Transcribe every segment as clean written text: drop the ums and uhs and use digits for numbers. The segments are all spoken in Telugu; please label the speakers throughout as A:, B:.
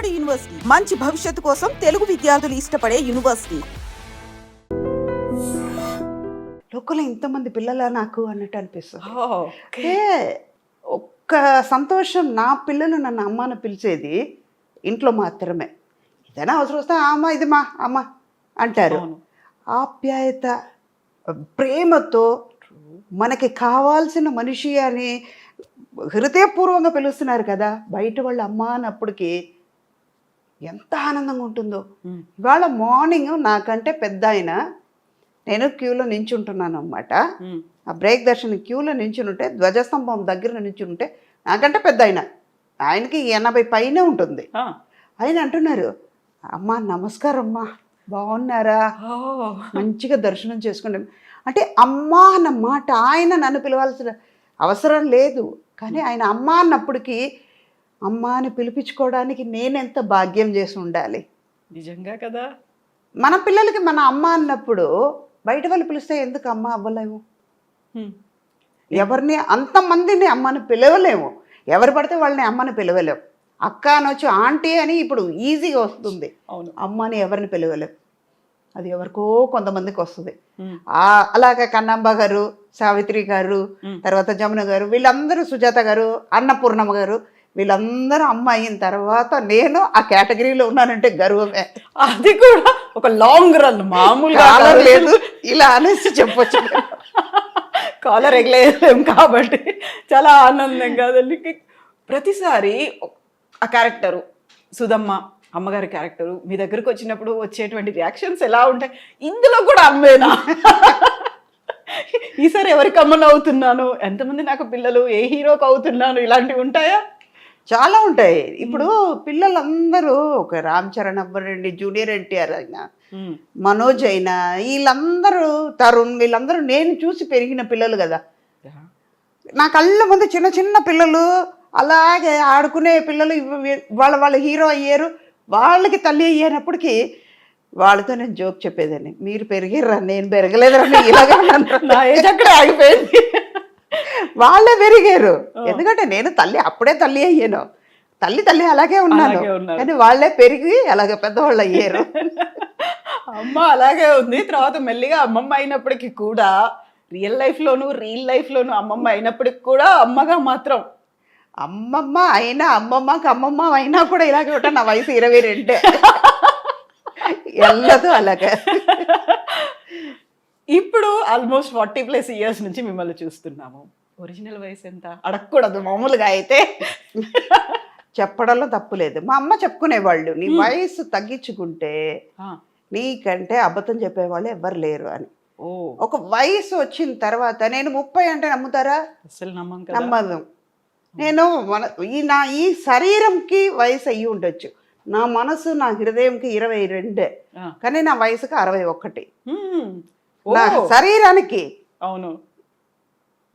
A: కాకినాడ యూనివర్సిటీ మంచి భవిష్యత్తు కోసం తెలుగు విద్యార్థులు ఇష్టపడే యూనివర్సిటీ.
B: లోకంలో ఇంతమంది పిల్లలా నాకు అన్నట్టు అనిపిస్తుంది.
C: ఓకే.
B: ఒక్క సంతోషం, నా పిల్లలు నన్ను అమ్మని పిలిచేది ఇంట్లో మాత్రమే. ఏదైనా అవసరం వస్తే అమ్మ ఇది మా అమ్మ అంటారు. ఆప్యాయత, ప్రేమతో మనకి కావాల్సిన మనిషి అని హృదయపూర్వంగా పిలుస్తున్నారు కదా బయట వాళ్ళు అమ్మ అన్నప్పటికీ ఎంత ఆనందంగా ఉంటుందో. ఇవాళ మార్నింగ్ నాకంటే పెద్ద ఆయన, నేను క్యూలో నించుంటున్నాను అన్నమాట. ఆ బ్రేక్ దర్శనం క్యూలో నించునుంటే, ధ్వజస్తంభం దగ్గర నించుంటే నాకంటే పెద్ద ఆయనకి 80 పైనే ఉంటుంది. ఆయన అంటున్నారు, అమ్మా నమస్కారం అమ్మా, బాగున్నారా, మంచిగా దర్శనం చేసుకోండి. అంటే అమ్మా అన్న మాట, ఆయన నన్ను పిలవాల్సిన అవసరం లేదు, కానీ ఆయన అమ్మ అన్నప్పటికీ అమ్మ అని పిలిపించుకోవడానికి నేనెంత భాగ్యం చేసి ఉండాలి.
C: నిజంగా కదా.
B: మన పిల్లలకి మన అమ్మ అన్నప్పుడు బయట వాళ్ళు పిలిస్తే ఎందుకు అమ్మ అవ్వలేము? ఎవరిని అంతమందిని అమ్మని పిలవలేము. ఎవరు పడితే వాళ్ళని అమ్మని పిలవలేము. అక్క అనొచ్చు, ఆంటీ అని ఇప్పుడు ఈజీగా వస్తుంది.
C: అవును,
B: అమ్మని ఎవరిని పిలవలేము. అది ఎవరికో కొంతమందికి వస్తుంది. అలాగే కన్నమ్మ గారు, సావిత్రి గారు, తర్వాత జమున గారు, వీళ్ళందరూ, సుజాత గారు, అన్నపూర్ణమ్మ గారు, వీళ్ళందరూ అమ్మ అయిన తర్వాత నేను ఆ కేటగిరీలో ఉన్నానంటే గర్వమే.
C: అది కూడా ఒక లాంగ్ రన్, మామూలుగా
B: లేదు ఇలా అనేసి చెప్పొచ్చు.
C: కాలర్ ఎగలేం కాబట్టి చాలా ఆనందం కాదండి. ప్రతిసారి ఆ క్యారెక్టరు సుధమ్మ అమ్మగారి క్యారెక్టరు మీ దగ్గరకు వచ్చినప్పుడు వచ్చేటువంటి రియాక్షన్స్ ఎలా ఉంటాయి? ఇందులో కూడా అమ్మేనా? ఈసారి ఎవరికి అమ్మను అవుతున్నాను, ఎంతమంది నాకు పిల్లలు, ఏ హీరోకి అవుతున్నాను, ఇలాంటివి ఉంటాయా?
B: చాలా ఉంటాయి. ఇప్పుడు పిల్లలందరూ ఒక రామ్ చరణ్ అవ్వరండి, జూనియర్ ఎన్టీఆర్ అయినా, మనోజ్ అయినా, వీళ్ళందరూ, తరుణ్, వీళ్ళందరూ నేను చూసి పెరిగిన పిల్లలు కదా. నా కళ్ళ ముందు చిన్న చిన్న పిల్లలు అలాగే ఆడుకునే పిల్లలు వాళ్ళ హీరో అయ్యారు, వాళ్ళకి తల్లి అయ్యేటప్పటికి వాళ్ళతో నేను జోక్ చెప్పేదాన్ని, మీరు పెరిగిర్రా నేను పెరగలేదురా, ఇలాగే నా ఏజ్ అక్కడే ఆగిపోయింది. వాళ్ళే పెరిగారు, ఎందుకంటే నేను తల్లి అప్పుడే తల్లి అయ్యాను, తల్లి అలాగే ఉన్నాను, కానీ వాళ్ళే పెరిగి అలాగే పెద్దవాళ్ళు అయ్యారు.
C: అమ్మ అలాగే ఉంది. తర్వాత మెల్లిగా అమ్మమ్మ అయినప్పటికీ కూడా రియల్ లైఫ్లోను అమ్మమ్మ అయినప్పటికి కూడా అమ్మగా మాత్రం
B: అమ్మమ్మ అయినా, అమ్మమ్మకి అమ్మమ్మ అయినా కూడా ఇలాగే ఉంటా. నా వయసు 22 ఎల్లదు అలాగే.
C: ఇప్పుడు ఆల్మోస్ట్ 40+ ఇయర్స్ నుంచి మిమ్మల్ని చూస్తున్నాము. ఒరిజినల్ వయసు ఎంత అడగకూడదు మామూలుగా అయితే,
B: చెప్పడంలో తప్పు లేదు. మా అమ్మ చెప్పుకునేవాళ్ళు, నీ వయసు తగ్గించుకుంటే నీకంటే అబద్ధం చెప్పేవాళ్ళు ఎవ్వరు లేరు అని. ఒక వయసు వచ్చిన తర్వాత, నేను 30 అంటే నమ్ముతారా?
C: అసలు
B: నమ్మదు. నేను ఈ శరీరంకి వయసు అయ్యి ఉండొచ్చు, నా మనసు, నా హృదయంకి 22, కానీ నా వయసుకి 61. నా శరీరానికి,
C: అవును,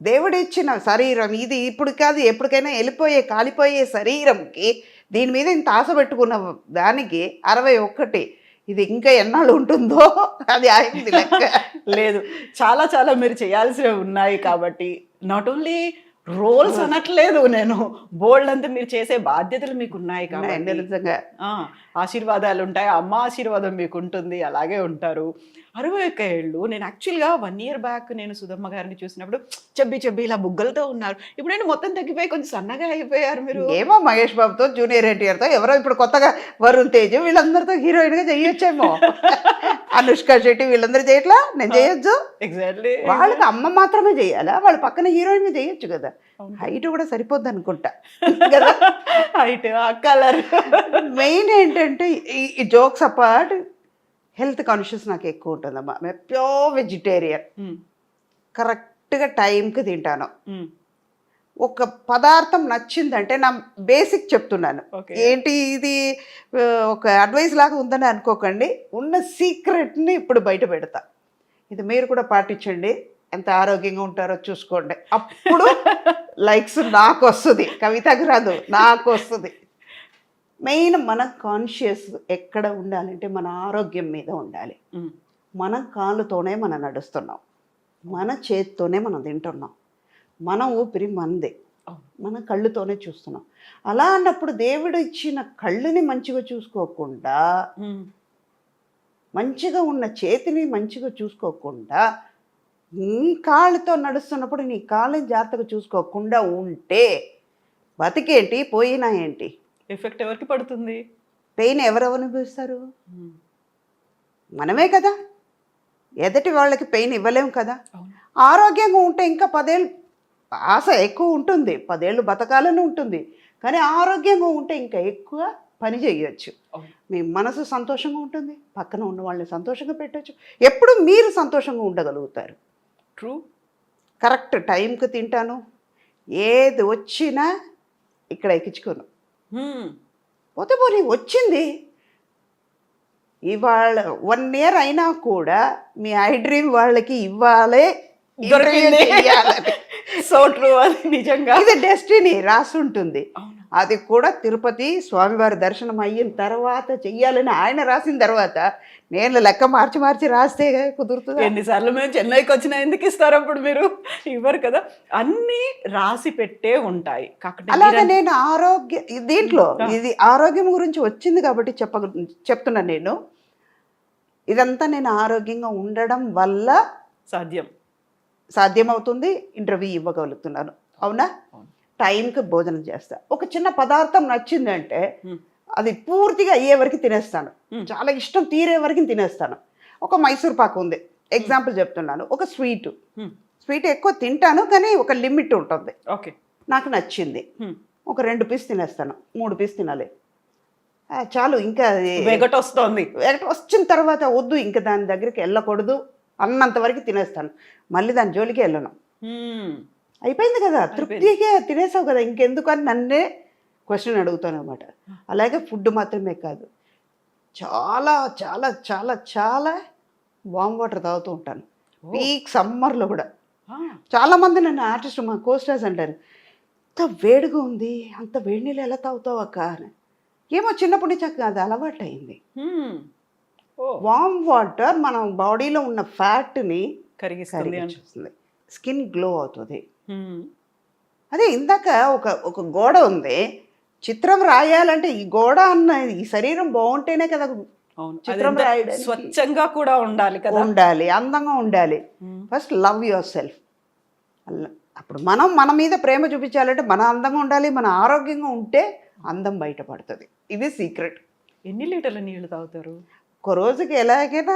B: దేవుడిచ్చిన శరీరం ఇది, ఇప్పుడు కాదు ఎప్పటికైనా వెళ్ళిపోయే కాలిపోయే శరీరంకి దీని మీద ఇంత ఆశ పెట్టుకున్న దానికి 61. ఇది ఇంకా ఎన్నాళ్ళు ఉంటుందో అది ఆగింది లెక్క.
C: లేదు, చాలా చాలా మీరు చేయాల్సినవి ఉన్నాయి కాబట్టి, నాట్ ఓన్లీ రోల్స్ అనట్లేదు నేను, బోల్డ్ అంతా మీరు చేసే బాధ్యతలు మీకు ఉన్నాయి కాబట్టి
B: నిజంగా
C: ఆశీర్వాదాలు ఉంటాయి, అమ్మ ఆశీర్వాదం మీకు ఉంటుంది, అలాగే ఉంటారు. 61 ఏళ్ళు. నేను యాక్చువల్గా 1 year బ్యాక్ నేను సుధమ్మ గారిని చూసినప్పుడు చెబ్బి ఇలా బుగ్గలతో ఉన్నారు. ఇప్పుడు నేను మొత్తం తగ్గిపోయి కొంచెం సన్నగా అయిపోయారు మీరు.
B: ఏమో మహేష్ బాబుతో, జూనియర్ ఎన్టీఆర్తో, ఎవరో ఇప్పుడు కొత్తగా వరుణ్ తేజ్, వీళ్ళందరితో హీరోయిన్గా చేయొచ్చేమో. అనుష్క శెట్టి వీళ్ళందరూ చేయట్లా, నేను చేయొచ్చు.
C: ఎగ్జాక్ట్లీ.
B: వాళ్ళకి అమ్మ మాత్రమే చేయాలా? వాళ్ళ పక్కన హీరోయిన్గా చేయొచ్చు కదా. హైట్ కూడా సరిపోద్ది అనుకుంటా కదా.
C: Height, colour.
B: మెయిన్ ఏంటంటే ఈ జోక్స్ అపార్ట్, హెల్త్ కాన్షియస్ నాకు ఎక్కువ ఉంటుందమ్మా. మేము ప్యూర్ వెజిటేరియన్, కరెక్ట్గా టైంకి తింటాను. ఒక పదార్థం నచ్చిందంటే, నా బేసిక్ చెప్తున్నాను, ఏంటి ఇది ఒక అడ్వైస్ లాగా ఉందని అనుకోకండి, ఉన్న సీక్రెట్ని ఇప్పుడు బయట పెడతా. ఇది మీరు కూడా పాటించండి, ఎంత ఆరోగ్యంగా ఉంటారో చూసుకోండి, అప్పుడు లైక్స్ నాకు వస్తుంది, కవితకు రాదు, నాకు వస్తుంది. మెయిన్ మన కాన్షియస్ ఎక్కడ ఉండాలంటే మన ఆరోగ్యం మీద ఉండాలి. మనం కాళ్ళతోనే మనం నడుస్తున్నాం, మన చేతితోనే మనం తింటున్నాం, మన ఊపిరి మనదే.
C: అవును.
B: మనం కళ్ళుతోనే చూస్తున్నాం. అలా అన్నప్పుడు దేవుడు ఇచ్చిన కళ్ళుని మంచిగా చూసుకోకుండా, మంచిగా ఉన్న చేతిని మంచిగా చూసుకోకుండా, నీ కాళ్ళతో నడుస్తున్నప్పుడు నీ కాళ్ళని జాగ్రత్తగా చూసుకోకుండా ఉంటే బతికేంటి, పోయినా ఏంటి?
C: ఎఫెక్ట్ ఎవరికి పడుతుంది?
B: పెయిన్ ఎవరు అనుభవిస్తారు? మనమే కదా. ఎదుటి వాళ్ళకి పెయిన్ ఇవ్వలేము కదా.
C: అవును.
B: ఆరోగ్యంగా ఉంటే ఇంకా 10 ఏళ్ళు ఆశ ఎక్కువ ఉంటుంది, 10 ఏళ్ళు బతకాలని ఉంటుంది. కానీ ఆరోగ్యంగా ఉంటే ఇంకా ఎక్కువ పని చేయొచ్చు.
C: అవును.
B: మీ మనసు సంతోషంగా ఉంటుంది, పక్కన ఉన్న వాళ్ళని సంతోషంగా పెట్టచ్చు. ఎప్పుడు మీరు సంతోషంగా ఉండగలుగుతారు.
C: ట్రూ.
B: కరెక్ట్ టైంకి తింటాను, ఏది వచ్చినా ఇక్కడ ఎక్కించుకోను. పోతే పోనీ వచ్చింది. ఇవాళ 1 ఇయర్ అయినా కూడా మీ ఐ డ్రీమ్ వాళ్ళకి ఇవ్వాలి,
C: దొరికింది.
B: చెయ్యాలని.
C: So true. అది నిజంగా
B: ఇది డెస్టినీ రాసి ఉంటుంది.
C: అవును.
B: అది కూడా తిరుపతి స్వామివారి దర్శనం అయిన తర్వాత చెయ్యాలని ఆయన రాసిన తర్వాత నేను లెక్క మార్చి మార్చి రాస్తే కుదురుతుంది.
C: ఎన్నిసార్లు మేము చెన్నైకి వచ్చినా ఎందుకు ఇస్తారు అప్పుడు? మీరు ఇవ్వరు కదా. అన్నీ రాసి పెట్టే ఉంటాయి. కాకపోతే
B: అలాగే నేను దీంట్లో ఇది ఆరోగ్యం గురించి వచ్చింది కాబట్టి చెప్తున్నాను. నేను ఇదంతా నేను ఆరోగ్యంగా ఉండడం వల్ల సాధ్యమవుతుంది. ఇంటర్వ్యూ ఇవ్వగలుగుతున్నాను. అవునా? టైంకి భోజనం చేస్తా. ఒక చిన్న పదార్థం నచ్చిందంటే అది పూర్తిగా అయ్యే వరకు తినేస్తాను. చాలా ఇష్టం తీరే వరకు తినేస్తాను. ఒక మైసూర్ పాకు ఉంది, ఎగ్జాంపుల్ చెప్తున్నాను. ఒక స్వీట్ ఎక్కువ తింటాను, కానీ ఒక లిమిట్ ఉంటుంది.
C: ఓకే,
B: నాకు నచ్చింది, ఒక 2 పీస్ తినేస్తాను, 3 పీస్ తినాలి చాలు. ఇంకా
C: వెగట వస్తుంది.
B: వెగట వచ్చిన తర్వాత వద్దు, ఇంకా దాని దగ్గరికి వెళ్ళకూడదు అన్నంత వరకు తినేస్తాను. మళ్ళీ దాని జోలికి వెళ్ళను. అయిపోయింది కదా, తృప్తిగా తినేసావు కదా, ఇంకెందుకు అని నన్నే క్వశ్చన్ అడుగుతాను అనమాట. అలాగే ఫుడ్ మాత్రమే కాదు, చాలా చాలా చాలా చాలా వామ్ వాటర్ తాగుతూ ఉంటాను. పీక్ సమ్మర్లో కూడా. చాలామంది నన్ను ఆర్టిస్ట్, మా కోస్టర్స్ అంటారు, అంత వేడిగా ఉంది, అంత వేడి నీళ్ళు ఎలా తాగుతావు అక్క అని. ఏమో చిన్నప్పటి నుంచి అది అలవాటు అయింది. వామ్ వాటర్ మన బాడీలో ఉన్న ఫ్యాట్ని కరిగిస్తుంది, స్కిన్ గ్లో అవుతుంది. అదే ఇందాక ఒక గోడ ఉంది, చిత్రం రాయాలంటే ఈ గోడ అన్న ఈ శరీరం బాగుంటేనే కదా చిత్రం రాయడం.
C: స్వచ్ఛంగా కూడా ఉండాలి కదా,
B: ఉండాలి, అందంగా ఉండాలి. First love your self. అప్పుడు మన మీద ప్రేమ చూపించాలంటే మన అందంగా ఉండాలి, మన ఆరోగ్యంగా ఉంటే అందం బయటపడుతుంది. ఇది సీక్రెట్.
C: ఎన్ని లీటర్ల నీళ్లు తాగుతారు?
B: ఒక రోజుకి ఎలాగైనా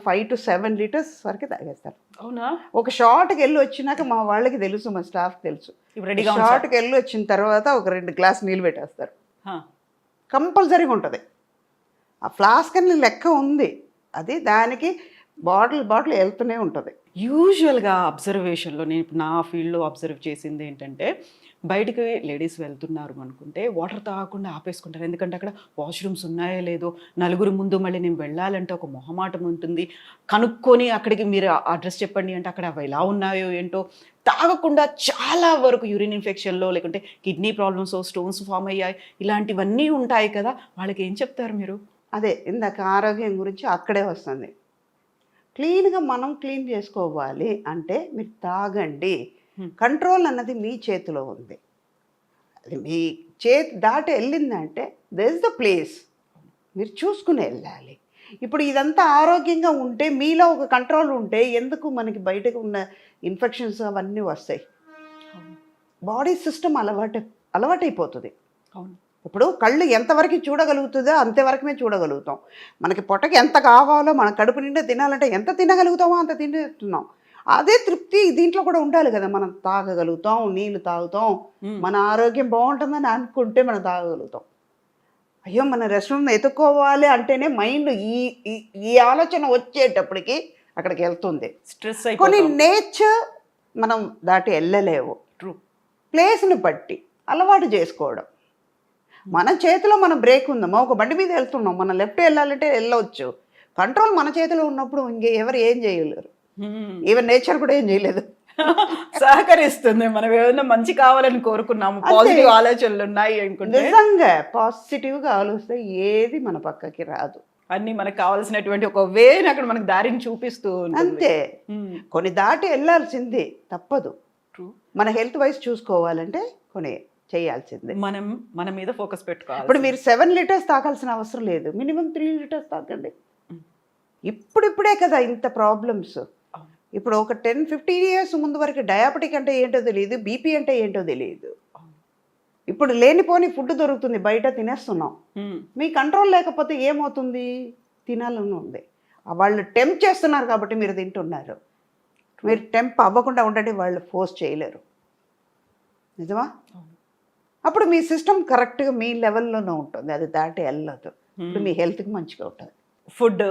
B: 5 to 7 లీటర్స్ వరకు తాగేస్తారు.
C: అవునా?
B: ఒక షార్ట్కి వెళ్ళి వచ్చినాక మా వాళ్ళకి తెలుసు, మా స్టాఫ్కి తెలుసు, షార్ట్కి వెళ్ళి వచ్చిన తర్వాత ఒక 2 గ్లాస్ నీళ్ళు పెట్టేస్తారు. కంపల్సరీగా ఉంటుంది. ఆ ఫ్లాస్క్ అని లెక్క ఉంది, అది దానికి బాటిల్ వెళ్తూనే ఉంటుంది.
C: యూజువల్గా అబ్జర్వేషన్లో నేను ఇప్పుడు నా ఫీల్డ్లో అబ్జర్వ్ చేసింది ఏంటంటే, బయటికి లేడీస్ వెళ్తున్నారు అనుకుంటే వాటర్ తాగకుండా ఆపేసుకుంటారు. ఎందుకంటే అక్కడ వాష్రూమ్స్ ఉన్నాయో లేదో, నలుగురు ముందు మళ్ళీ నేను వెళ్ళాలంటే ఒక మొహమాటం ఉంటుంది. కనుక్కొని అక్కడికి మీరు అడ్రస్ చెప్పండి అంటే అక్కడ అవి ఎలా ఉన్నాయో ఏంటో తాగకుండా చాలా వరకు యూరిన్ ఇన్ఫెక్షన్లో, లేకుంటే కిడ్నీ ప్రాబ్లమ్స్, స్టోన్స్ ఫామ్ అయ్యాయి, ఇలాంటివన్నీ ఉంటాయి కదా. వాళ్ళకి ఏం చెప్తారు మీరు?
B: అదే ఇందాక ఆరోగ్యం గురించి అక్కడే వస్తుంది. క్లీన్గా మనం క్లీన్ చేసుకోవాలి అంటే మీరు తాగండి. కంట్రోల్ అన్నది మీ చేతిలో ఉంది. అది మీ చేతి దాటి వెళ్ళిందంటే దట్ ఈస్ ద ప్లేస్, మీరు చూసుకుని వెళ్ళాలి. ఇప్పుడు ఇదంతా ఆరోగ్యంగా ఉంటే, మీలో ఒక కంట్రోల్ ఉంటే ఎందుకు మనకి బయటకు ఉన్న ఇన్ఫెక్షన్స్ అవన్నీ వస్తాయి. బాడీ సిస్టమ్ అలవాటైపోతుంది.
C: అవును.
B: ఇప్పుడు కళ్ళు ఎంతవరకు చూడగలుగుతుందో అంతవరకుమే చూడగలుగుతాం. మనకి పొట్టకి ఎంత కావాలో, మన కడుపు నిండా తినాలంటే ఎంత తినగలుగుతామో అంత తింటున్నాం. అదే తృప్తి దీంట్లో కూడా ఉండాలి కదా. మనం తాగగలుగుతాం, నీళ్ళు తాగుతాం, మన ఆరోగ్యం బాగుంటుందని అనుకుంటే మనం తాగగలుగుతాం. అయ్యో మన రెస్ట్ రూమ్ ఎత్తుక్కోవాలి అంటేనే మైండ్ ఈ ఆలోచన వచ్చేటప్పటికి అక్కడికి వెళ్తుంది.
C: స్ట్రెస్
B: కొన్ని నేచర్ మనం దాటి వెళ్ళలేవు.
C: ట్రూ.
B: ప్లేస్ని బట్టి అలవాటు చేసుకోవడం. మన చేతిలో మన బ్రేక్ ఉందమ్మా, ఒక బండి మీద వెళ్తున్నాం, మనం లెఫ్ట్ వెళ్ళాలంటే వెళ్ళవచ్చు. కంట్రోల్ మన చేతిలో ఉన్నప్పుడు ఎవరు ఏం చేయలేరు. ఈవెన్ నేచర్ కూడా ఏం చేయలేదు,
C: సహకరిస్తుంది. మనం ఏదైనా మంచి కావాలని కోరుకున్నాము, పాజిటివ్ ఆలోచనలు ఉన్నాయి అనుకుంటే,
B: నిజంగా పాజిటివ్గా ఆలోచిస్తే ఏది మన పక్కకి రాదు.
C: అన్ని మనకు కావాల్సినటువంటి ఒక వేని అక్కడ మనకు దారిని చూపిస్తూ
B: అంతే. కొన్ని దాటి వెళ్ళాల్సిందే, తప్పదు. మన హెల్త్ వైజ్ చూసుకోవాలంటే కొని చేయాల్సిందే.
C: మనం మన మీద ఫోకస్ పెట్టుకోవాలి.
B: ఇప్పుడు మీరు 7 లీటర్స్ తాగాల్సిన అవసరం లేదు, మినిమం 3 లీటర్స్ తాగండి. ఇప్పుడిప్పుడే కదా ఇంత ప్రాబ్లమ్స్. ఇప్పుడు ఒక 10-15 ఇయర్స్ ముందు వరకు డయాబెటిక్ అంటే ఏంటో తెలియదు, బీపీ అంటే ఏంటో తెలియదు. ఇప్పుడు లేనిపోని ఫుడ్ దొరుకుతుంది, బయట తినేస్తున్నాం. మీ కంట్రోల్ లేకపోతే ఏమవుతుంది? తినాలని ఉంది, వాళ్ళు టెంప్ట్ చేస్తున్నారు కాబట్టి మీరు తింటున్నారు. మీరు టెంప్ అవ్వకుండా ఉండండి, వాళ్ళు ఫోర్స్ చేయలేరు. నిజమా? అప్పుడు మీ సిస్టమ్ కరెక్ట్గా మీ లెవెల్లోనే ఉంటుంది, అది దాటి వెళ్ళదు. ఇప్పుడు మీ హెల్త్కి మంచిగా ఉంటుంది.
C: ఫుడ్,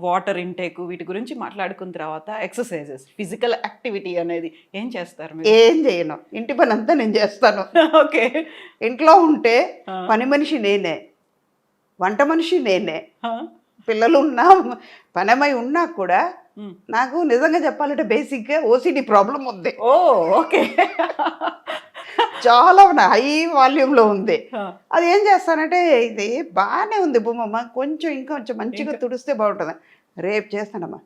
C: వాటర్ ఇంటేక్ వీటి గురించి మాట్లాడుకున్న తర్వాత ఎక్సర్సైజెస్, ఫిజికల్ యాక్టివిటీ అనేది ఏం చేస్తారు మీరు?
B: ఏం చేయను, ఇంటి పని అంతా నేను చేస్తాను.
C: ఓకే.
B: ఇంట్లో ఉంటే పని మనిషి నేనే, వంట మనిషి నేనే. పిల్లలు ఉన్నా పనమై ఉన్నా కూడా నాకు నిజంగా చెప్పాలంటే బేసిక్గా ఓసిడి ప్రాబ్లం ఉంది.
C: ఓ ఓకే.
B: చాలా హై వాల్యూమ్లో ఉంది. అది ఏం చేస్తానంటే, ఇది బాగానే ఉంది భూమమ్మ, కొంచెం మంచిగా తుడిస్తే బాగుంటుంది. రేపు చేస్తానమ్మా,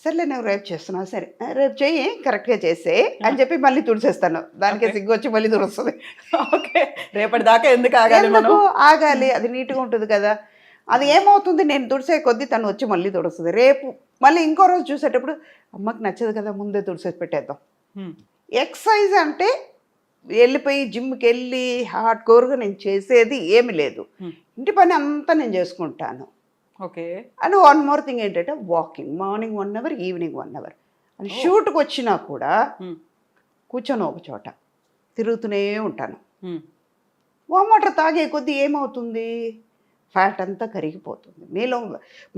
B: సర్లే నేను రేపు చేస్తున్నా, సరే రేపు చెయ్యి కరెక్ట్గా చేసే అని చెప్పి మళ్ళీ తుడిసేస్తాను. దానికే సిగ్గు వచ్చి మళ్ళీ తుడుస్తుంది.
C: ఓకే, రేపటి దాకా ఎందుకు ఆగాలి?
B: ఎందుకు ఆగాలి, అది నీట్గా ఉంటుంది కదా. అది ఏమవుతుంది, నేను తుడిసే కొద్దీ తను వచ్చి మళ్ళీ తుడుస్తుంది. రేపు మళ్ళీ ఇంకో రోజు చూసేటప్పుడు అమ్మకి నచ్చదు కదా, ముందే తుడిసేసి పెట్టేద్దాం. ఎక్సర్సైజ్ అంటే వెళ్ళిపోయి జిమ్కి వెళ్ళి హార్డ్ కోర్గా నేను చేసేది ఏమి లేదు, ఇంటి పని అంతా నేను చేసుకుంటాను.
C: Okay.
B: And one more thing ఏంటంటే walking, morning 1 hour, evening 1 hour. And షూట్కి వచ్చినా కూడా కూర్చొని ఒక చోట తిరుగుతూనే ఉంటాను. వామ్ వాటర్ తాగే కొద్దీ ఏమవుతుంది, ఫ్యాట్ అంతా కరిగిపోతుంది, మీలో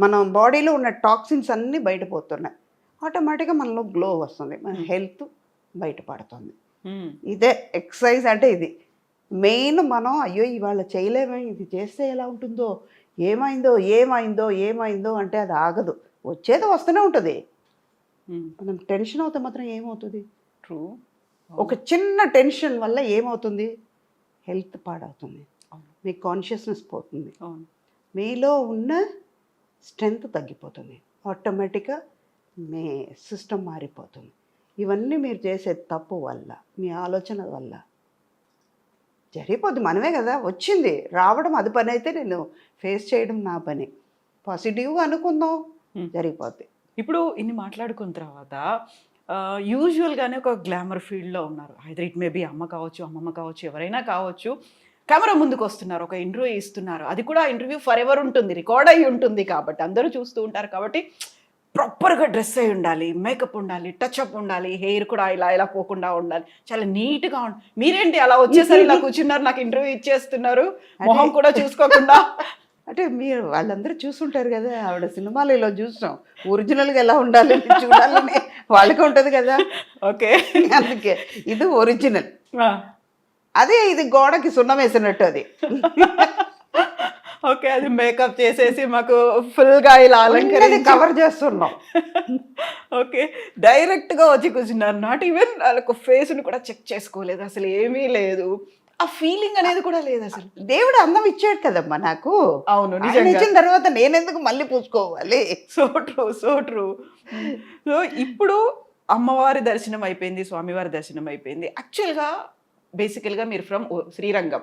B: మన బాడీలో ఉన్న టాక్సిన్స్ అన్నీ బయటపోతున్నాయి. ఆటోమేటిక్గా మనలో గ్లో వస్తుంది, మన హెల్త్ బయటపడుతుంది. ఇదే ఎక్సర్సైజ్ అంటే ఇది మెయిన్. మనం అయ్యో ఇవాళ చేయలేమే, ఇది చేస్తే ఎలా ఉంటుందో, ఏమైందో అంటే అది ఆగదు, వచ్చేది వస్తూనే ఉంటుంది. మనం టెన్షన్ అవుతే మాత్రం ఏమవుతుంది?
C: ట్రూ.
B: ఒక చిన్న టెన్షన్ వల్ల ఏమవుతుంది, హెల్త్ పాడవుతుంది, మీ కాన్షియస్నెస్ పోతుంది, మీలో ఉన్న స్ట్రెంగ్త్ తగ్గిపోతుంది, ఆటోమేటిక్గా మీ సిస్టమ్ మారిపోతుంది. ఇవన్నీ మీరు చేసే తప్పు వల్ల, మీ ఆలోచన వల్ల జరిగిపోద్ది. మనమే కదా వచ్చింది, రావడం అది పని అయితే నేను ఫేస్ చేయడం నా పని. పాజిటివ్గా అనుకుందాం, జరిగిపోద్ది.
C: ఇప్పుడు ఇన్ని మాట్లాడుకున్న తర్వాత యూజువల్గానే ఒక గ్లామర్ ఫీల్డ్లో ఉన్నారు. ఐదర్ ఇట్ మే బి అమ్మ కావచ్చు, అమ్మమ్మ కావచ్చు, ఎవరైనా కావచ్చు. కెమెరా ముందుకు వస్తున్నారు, ఒక ఇంటర్వ్యూ ఇస్తున్నారు, అది కూడా ఇంటర్వ్యూ ఫర్ ఎవర్ ఉంటుంది, రికార్డ్ అయ్యి ఉంటుంది కాబట్టి అందరూ చూస్తూ ఉంటారు. కాబట్టి ప్రాపర్గా డ్రెస్ అయి ఉండాలి, మేకప్ ఉండాలి, టచ్అప్ ఉండాలి, హెయిర్ కూడా ఇలా పోకుండా ఉండాలి, చాలా నీట్గా ఉండాలి. మీరేంటి అలా వచ్చేసరి ఇలా కూర్చున్నారు, నాకు ఇంటర్వ్యూ ఇచ్చేస్తున్నారు, మొహం కూడా చూసుకోకుండా?
B: అంటే మీరు వాళ్ళందరూ చూసుంటారు కదా, ఆవిడ సినిమాలు ఇలా చూస్తాం, ఒరిజినల్గా ఎలా ఉండాలి చూడాలని వాళ్ళకి ఉంటుంది కదా.
C: ఓకే,
B: అందుకే ఇది ఒరిజినల్. అదే ఇది గోడకి సున్నం వేసినట్టు అది.
C: ఓకే, అది మేకప్ చేసేసి మాకు ఫుల్గా ఇలా అలంకరించి
B: కవర్ చేస్తున్నాం.
C: ఓకే, డైరెక్ట్గా వచ్చి కూర్చున్నారు, నాట్ ఈవెన్ వాళ్ళకు ఫేస్ని కూడా చెక్ చేసుకోలేదు, అసలు ఏమీ లేదు, ఆ ఫీలింగ్ అనేది కూడా లేదు అసలు.
B: దేవుడు అందం ఇచ్చాడు కదమ్మా నాకు.
C: అవును,
B: నిజంగా ఇచ్చిన తర్వాత నేనెందుకు మళ్ళీ పూసుకోవాలి?
C: So true. సో ఇప్పుడు అమ్మవారి దర్శనం అయిపోయింది, స్వామివారి దర్శనం అయిపోయింది. యాక్చువల్గా బేసికల్గా మీరు ఫ్రమ్ శ్రీరంగం.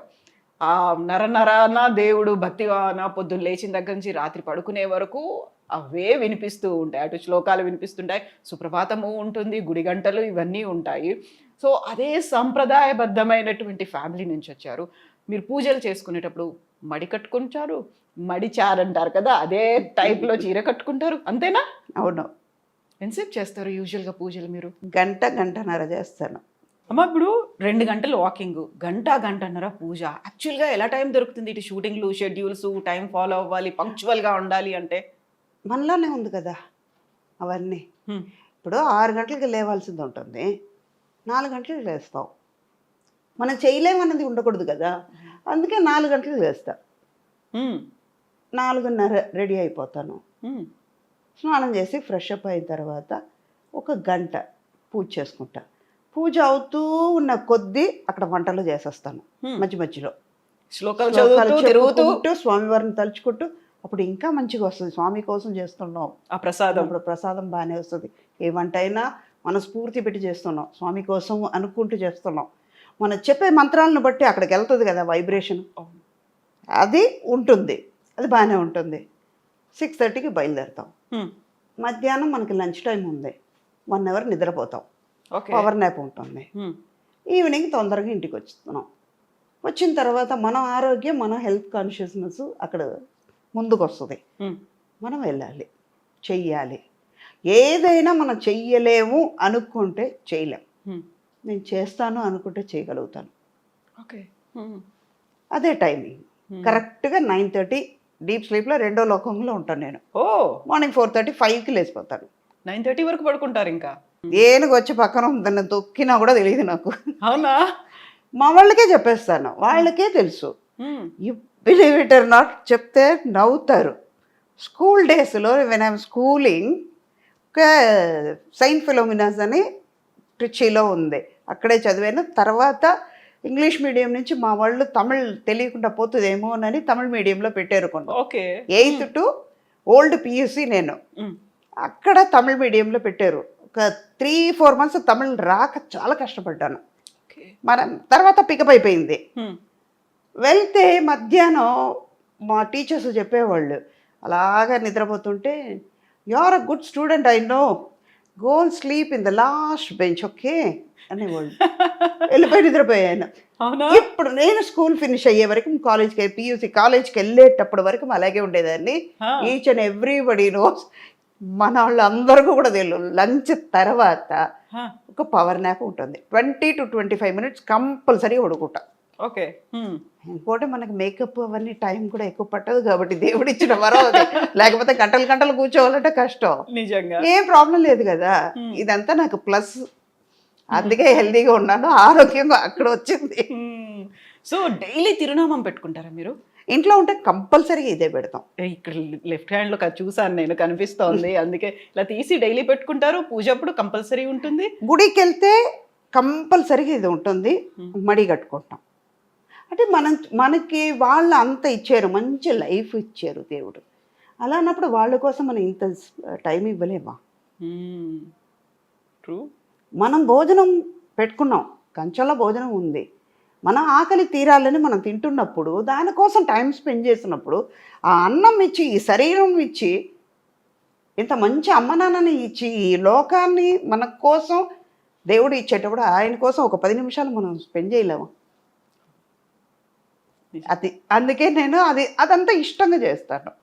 C: ఆ నరనరాన దేవుడు భక్తివాన పొద్దున్న లేచిన దగ్గర నుంచి రాత్రి పడుకునే వరకు అవే వినిపిస్తూ ఉంటాయి, అటు శ్లోకాలు వినిపిస్తుంటాయి, సుప్రభాతము ఉంటుంది, గుడి గంటలు ఇవన్నీ ఉంటాయి. సో అదే సంప్రదాయబద్ధమైనటువంటి ఫ్యామిలీ నుంచి వచ్చారు. మీరు పూజలు చేసుకునేటప్పుడు మడి కట్టుకుంటారు, మడి చారంటారు కదా, అదే టైప్లో చీర కట్టుకుంటారు, అంతేనా?
B: అవును.
C: ఎంతసేపు చేస్తారు యూజువల్గా పూజలు మీరు?
B: గంటన్నర చేస్తాను.
C: అమ్మ ఇప్పుడు 2 గంటలు వాకింగ్, గంటన్నర పూజ. యాక్చువల్గా ఎలా టైం దొరుకుతుంది? ఇటు షూటింగ్లు, షెడ్యూల్స్, టైం ఫాలో అవ్వాలి, పంక్చువల్గా ఉండాలి అంటే
B: మనలోనే ఉంది కదా అవన్నీ. ఇప్పుడు 6 గంటలకి లేవాల్సింది ఉంటుంది, 4 గంటలకు లేస్తాం. మనం చేయలేమన్నది ఉండకూడదు కదా, అందుకే 4 గంటలకు లేస్తా. 4:30 రెడీ అయిపోతాను, స్నానం చేసి ఫ్రెష్ అప్ అయిన తర్వాత ఒక గంట పూజ చేసుకుంటా. పూజ అవుతూ ఉన్న కొద్దీ అక్కడ వంటలు చేసేస్తాను, మధ్యలో
C: శ్లోకాలు చదువుతూ
B: స్వామివారిని తలుచుకుంటూ. అప్పుడు ఇంకా మంచిగా వస్తుంది, స్వామి కోసం చేస్తున్నాం
C: ఆ ప్రసాదం.
B: అప్పుడు ప్రసాదం బాగానే వస్తుంది. ఏ వంట అయినా మనస్ఫూర్తి పెట్టి చేస్తున్నాం, స్వామి కోసం అనుకుంటూ చేస్తున్నాం. మనం చెప్పే మంత్రాలను బట్టి అక్కడికి వెళ్తుంది కదా వైబ్రేషన్,
C: అవును.
B: అది ఉంటుంది, అది బాగానే ఉంటుంది. 6:30కి బయలుదేరుతాం.
C: హ్మ్.
B: మధ్యాహ్నం మనకి లంచ్ టైం ఉంది, 1 అవర్ నిద్రపోతాం,
C: ఓకే.
B: పవర్ నాప్ ఉంటుంది.
C: హ్మ్.
B: ఈవినింగ్ తొందరగా ఇంటికి వచ్చుతున్నాం. వచ్చిన తర్వాత మన ఆరోగ్యం, మన హెల్త్ కాన్షియస్నెస్ అక్కడ ముందుకు వస్తుంది.
C: హ్మ్.
B: మనం వెళ్ళాలి, చెయ్యాలి. ఏదైనా మనం చెయ్యలేము అనుకుంటే చేయలేం.
C: హ్మ్.
B: నేను చేస్తాను అనుకుంటే చేయగలుగుతాను.
C: ఓకే. హ్మ్.
B: అదే టైమింగ్. కరెక్ట్గా 9:30 డీప్ స్లీప్లో రెండో లోకంలో ఉంటాను నేను.
C: ఓ
B: మార్నింగ్ 4:30, 5కి లేచిపోతాను.
C: 9:30 వరకు పడుకుంటారు ఇంకా?
B: ఏనుగు వచ్చి పక్కన దాన్ని తొక్కినా కూడా తెలియదు నాకు.
C: అవునా?
B: మా వాళ్ళకే చెప్పేస్తాను, వాళ్ళకే తెలుసు.
C: హ్మ్.
B: You believe it or not, చెప్తే నవ్వుతారు. స్కూల్ డేస్లో వెన్ ఐఎమ్ స్కూలింగ్, ఒక సెయింట్ ఫిలోమినాస్ అని ట్రిచీలో ఉంది, అక్కడే చదివాను. తర్వాత ఇంగ్లీష్ మీడియం నుంచి మా వాళ్ళు తమిళ్ తెలియకుండా పోతుందేమోనని తమిళ్ మీడియంలో పెట్టారు కొన్ని.
C: Okay.
B: 8th to old PUC నేను
C: హ్మ్.
B: అక్కడ తమిళ్ మీడియంలో పెట్టారు. ఒక 3-4 months తమిళ్ రాక చాలా కష్టపడ్డాను.
C: ఓకే.
B: మనం తర్వాత పికప్ అయిపోయింది.
C: హ్మ్.
B: వెళ్తే మధ్యాహ్నం మా టీచర్స్ చెప్పేవాళ్ళు, అలాగా నిద్రపోతుంటే, you are a good student, I know, go and sleep in the last bench, okay అనేవాళ్ళు. వెళ్ళిపోయి నిద్రపోయాను.
C: అవునా?
B: ఇప్పుడు నేను స్కూల్ ఫినిష్ అయ్యే వరకు, కాలేజ్కి పియూసీ కాలేజ్కి వెళ్ళేటప్పటి వరకు అలాగే ఉండేదాన్ని.
C: ఆ.
B: ఈచ్ అండ్ ఎవ్రీబడి నోస్, మన వాళ్ళందరికీ కూడా తెలియదు. లంచ్ తర్వాత
C: ఆ.
B: ఒక పవర్ నాప్ ఉంటుంది, 20 to 25 minutes కంపల్సరీ పడుకుంటా.
C: ఓకే. హ్మ్.
B: ఇంకోటి మనకి మేకప్ అవన్నీ టైం కూడా ఎక్కువ పట్టదు కాబట్టి దేవుడిచ్చిన వరం అది. లేకపోతే గంటలు గంటలు కూర్చోవాలంటే కష్టం.
C: నిజంగా.
B: ఏం ప్రాబ్లం లేదు కదా. ఇదంతా నాకు ప్లస్, అందుకే హెల్తీగా ఉన్నాను, ఆరోగ్యంగా అక్కడ వచ్చింది.
C: హ్మ్. సో డైలీ తిరునామం పెట్టుకుంటారా మీరు?
B: ఇంట్లో ఉంటే కంపల్సరీగా ఇదే పెడతాం.
C: ఇక్కడ లెఫ్ట్ హ్యాండ్ లో చూసాను నేను, కనిపిస్తోంది, అందుకే ఇలా తీసి డైలీ పెట్టుకుంటారు. పూజ అప్పుడు కంపల్సరీ ఉంటుంది.
B: గుడికి వెళ్తే కంపల్సరీగా ఇది ఉంటుంది, మడి కట్టుకుంటాం. అంటే మనకి వాళ్ళు అంత ఇచ్చారు, మంచి లైఫ్ ఇచ్చారు దేవుడు. అలా అన్నప్పుడు వాళ్ళ కోసం మనం ఇంత టైం ఇవ్వలేమా?
C: ట్రూ.
B: మనం భోజనం పెట్టుకున్నాం, కంచంలో భోజనం ఉంది, మన ఆకలి తీరాలని మనం తింటున్నప్పుడు, దానికోసం టైం స్పెండ్ చేసినప్పుడు, ఆ అన్నం ఇచ్చి, ఈ శరీరం ఇచ్చి, ఇంత మంచి అమ్మ నాన్నని ఇచ్చి, ఈ లోకాన్ని మన కోసం దేవుడు ఇచ్చేటప్పుడు ఆయన కోసం ఒక 10 నిమిషాలు మనం స్పెండ్ చేయలేము. అది అందుకే నేను అదంతా ఇష్టంగా చేస్తాను.